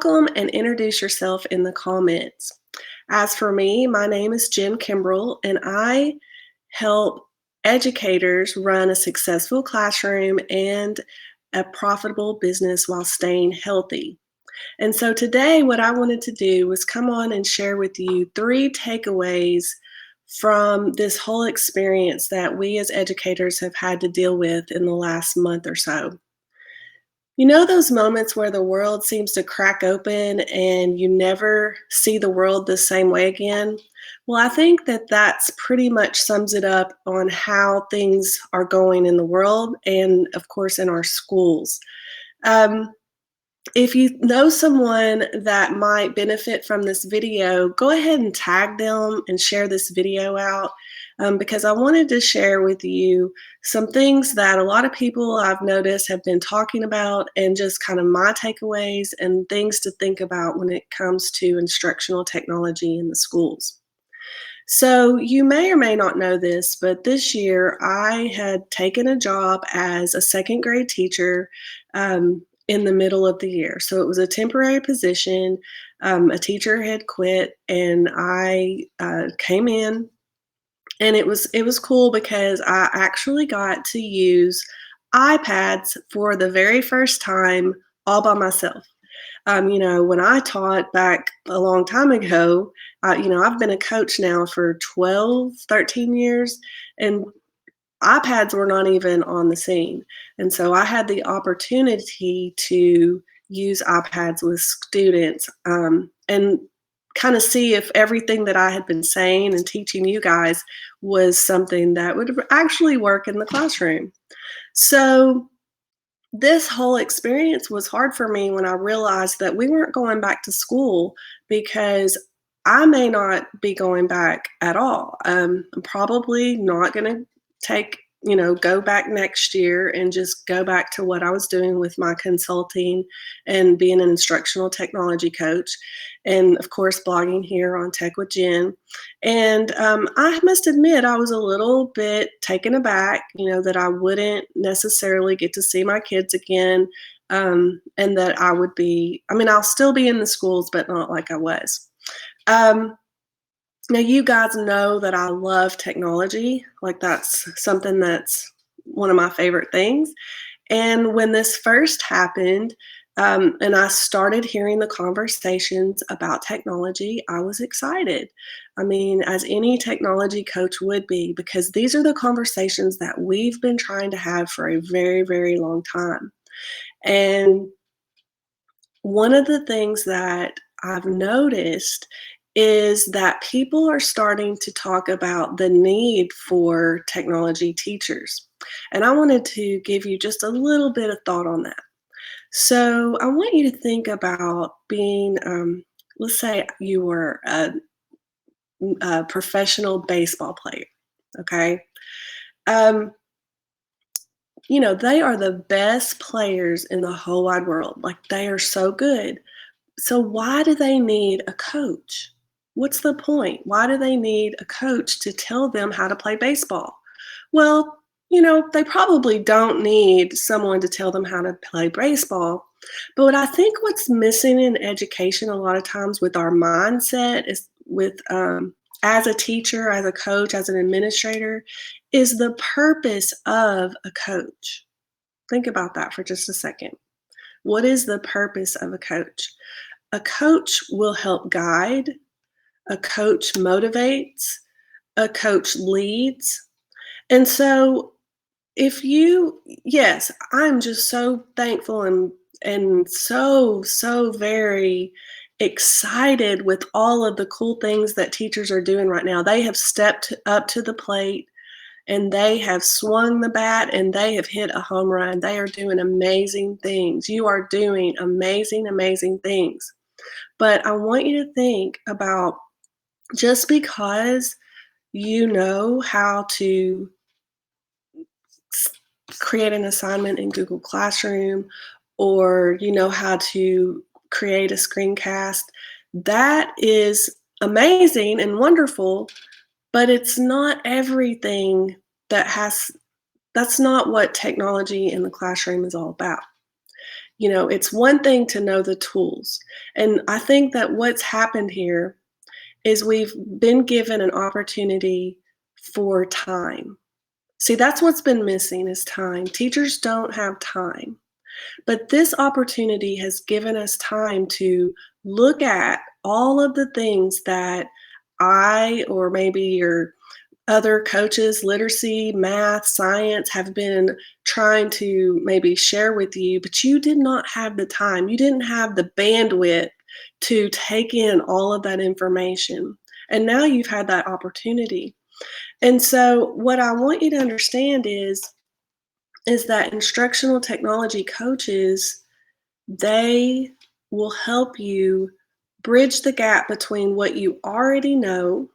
welcome and introduce yourself in the comments. As for me, my name is Jen Kimbrell, and I help educators run a successful classroom and a profitable business while staying healthy. And so today, what I wanted to do was come on and share with you 3 takeaways from this whole experience that we as educators have had to deal with in the last month or so. You know those moments where the world seems to crack open and you never see the world the same way again? Well, I think that that's pretty much sums it up on how things are going in the world and, of course, in our schools. Um, if you know someone that might benefit from this video, go ahead and tag them and share this video out because I wanted to share with you some things that a lot of people I've noticed have been talking about and just kind of my takeaways and things to think about when it comes to instructional technology in the schools. So, you may or may not know this, but this year I had taken a job as a second grade teacher in the middle of the year. So, it was a temporary position. A teacher had quit, and I came in, and it was cool because I actually got to use iPads for the very first time all by myself. When I taught back a long time ago, I've been a coach now for 12, 13 years, and iPads were not even on the scene. And so I had the opportunity to use iPads with students and kind of see if everything that I had been saying and teaching you guys was something that would actually work in the classroom. So this whole experience was hard for me when I realized that we weren't going back to school because I may not be going back at all. I'm probably not going to go back next year and just go back to what I was doing with my consulting and being an instructional technology coach. And of course, blogging here on Tech with Jen. And I must admit, I was a little bit taken aback, that I wouldn't necessarily get to see my kids again. And that I'll still be in the schools, but not like I was. Now, you guys know that I love technology. Like, that's something that's one of my favorite things. And when this first happened, and I started hearing the conversations about technology, I was excited. I mean, as any technology coach would be, because these are the conversations that we've been trying to have for a very, very long time. And one of the things that I've noticed is that people are starting to talk about the need for technology teachers. And I wanted to give you just a little bit of thought on that. So I want you to think about being, let's say you were a professional baseball player, okay? Um, they are the best players in the whole wide world. Like, they are so good. So why do they need a coach? What's the point? Why do they need a coach to tell them how to play baseball? Well, they probably don't need someone to tell them how to play baseball. But what I think what's missing in education a lot of times with our mindset is as a teacher, as a coach, as an administrator, is the purpose of a coach. Think about that for just a second. What is the purpose of a coach? A coach will help guide, a coach motivates, a coach leads. And so yes, I'm just so thankful and so very excited with all of the cool things that teachers are doing right now. They have stepped up to the plate and they have swung the bat and they have hit a home run. They are doing amazing things. You are doing amazing, amazing things. But I want you to think about, just because you know how to create an assignment in Google Classroom, or you know how to create a screencast, that is amazing and wonderful, but it's not everything that's not what technology in the classroom is all about. It's one thing to know the tools. And I think that what's happened here is we've been given an opportunity for time. See, that's what's been missing is time. Teachers don't have time. But this opportunity has given us time to look at all of the things that I or maybe your other coaches, literacy, math, science, have been trying to maybe share with you, but you did not have the time. You didn't have the bandwidth to take in all of that information. And now you've had that opportunity. And so what I want you to understand is that instructional technology coaches, they will help you bridge the gap between what you already know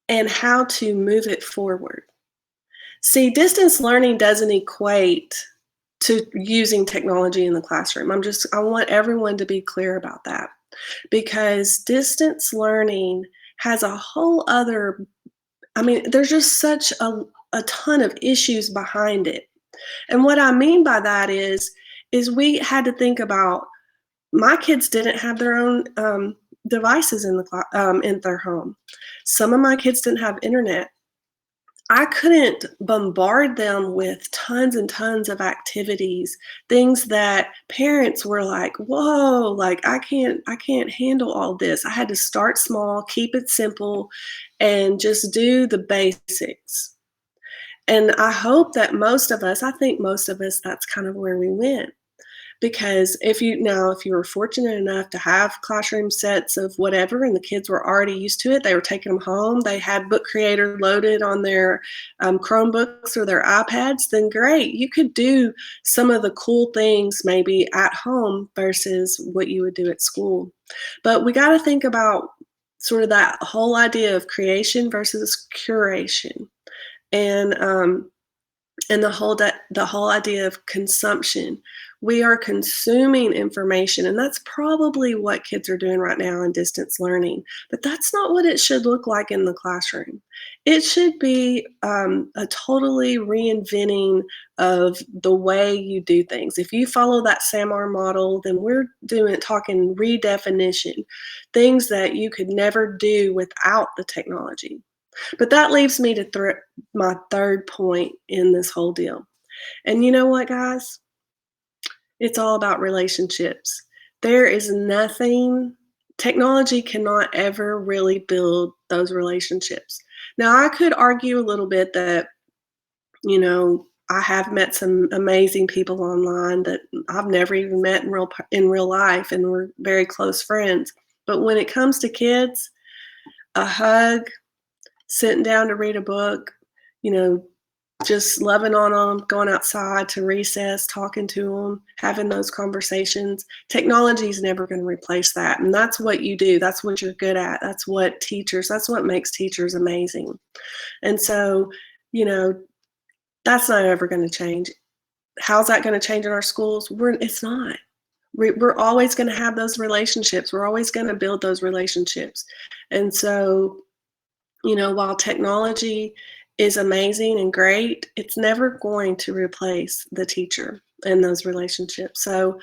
and how to move it forward. See, distance learning doesn't equate to using technology in the classroom. I want everyone to be clear about that because distance learning has a whole other, there's just such a ton of issues behind it. And what I mean by that is we had to think about my kids didn't have their own devices in their home. Some of my kids didn't have internet. I couldn't bombard them with tons and tons of activities, things that parents were like, "Whoa, like I can't handle all this." I had to start small, keep it simple, and just do the basics. And I think most of us, that's kind of where we went. Because if you were fortunate enough to have classroom sets of whatever and the kids were already used to it, they were taking them home, they had Book Creator loaded on their Chromebooks or their iPads, then great. You could do some of the cool things maybe at home versus what you would do at school. But we got to think about sort of that whole idea of creation versus curation. And the whole idea of consumption. We are consuming information, and that's probably what kids are doing right now in distance learning. But that's not what it should look like in the classroom. It should be a totally reinventing of the way you do things. If you follow that SAMR model, then we're talking redefinition, things that you could never do without the technology. But that leaves me to my third point in this whole deal. And you know what, guys? It's all about relationships. There is nothing, technology cannot ever really build those relationships. Now, I could argue a little bit that, I have met some amazing people online that I've never even met in real life, and we're very close friends. But when it comes to kids, a hug, sitting down to read a book, you know, just loving on them, going outside to recess, talking to them, having those conversations. Technology is never going to replace that. And that's what you do. That's what you're good at. That's what makes teachers amazing. And so, that's not ever going to change. How's that going to change in our schools? It's not. We're always going to have those relationships. We're always going to build those relationships. And so, while technology is amazing and great, it's never going to replace the teacher and those relationships. So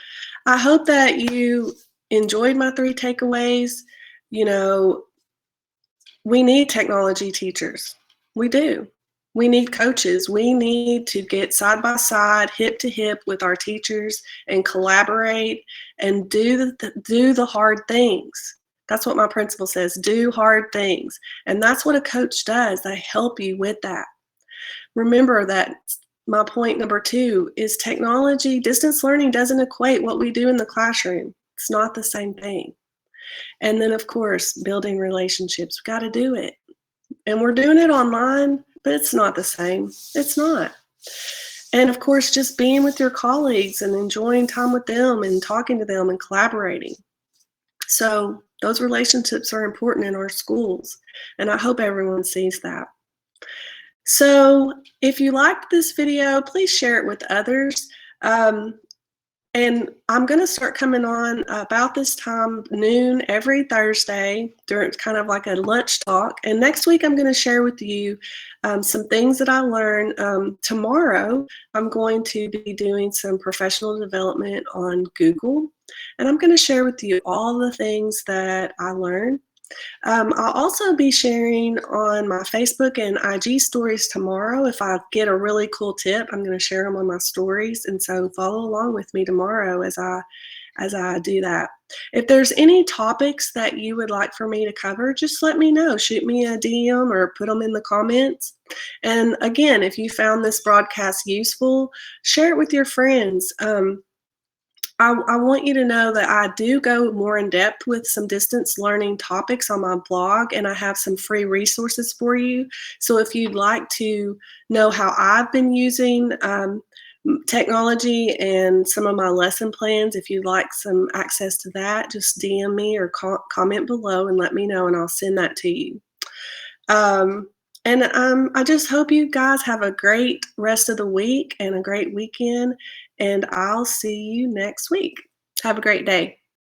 I hope that you enjoyed my 3 takeaways. We need technology teachers. We do. We need coaches. We need to get side by side, hip to hip with our teachers and collaborate and do the hard things. That's what my principal says, do hard things. And that's what a coach does. They help you with that. Remember that my point number 2 is technology, distance learning doesn't equate what we do in the classroom. It's not the same thing. And then, of course, building relationships. We got to do it. And we're doing it online, but it's not the same. It's not. And of course, just being with your colleagues and enjoying time with them and talking to them and collaborating. So those relationships are important in our schools, and I hope everyone sees that. So if you liked this video, please share it with others. And I'm gonna start coming on about this time, noon, every Thursday during kind of like a lunch talk. And next week, I'm gonna share with you some things that I learned. Tomorrow, I'm going to be doing some professional development on Google, and I'm gonna share with you all the things that I learned. I'll also be sharing on my Facebook and IG stories tomorrow. If I get a really cool tip, I'm going to share them on my stories, and so follow along with me tomorrow as I do that. If there's any topics that you would like for me to cover, just let me know. Shoot me a DM or put them in the comments. And again, if you found this broadcast useful, share it with your friends. I want you to know that I do go more in depth with some distance learning topics on my blog, and I have some free resources for you. So if you'd like to know how I've been using technology and some of my lesson plans, if you'd like some access to that, just DM me or comment below and let me know, and I'll send that to you. And I just hope you guys have a great rest of the week and a great weekend, and I'll see you next week. Have a great day.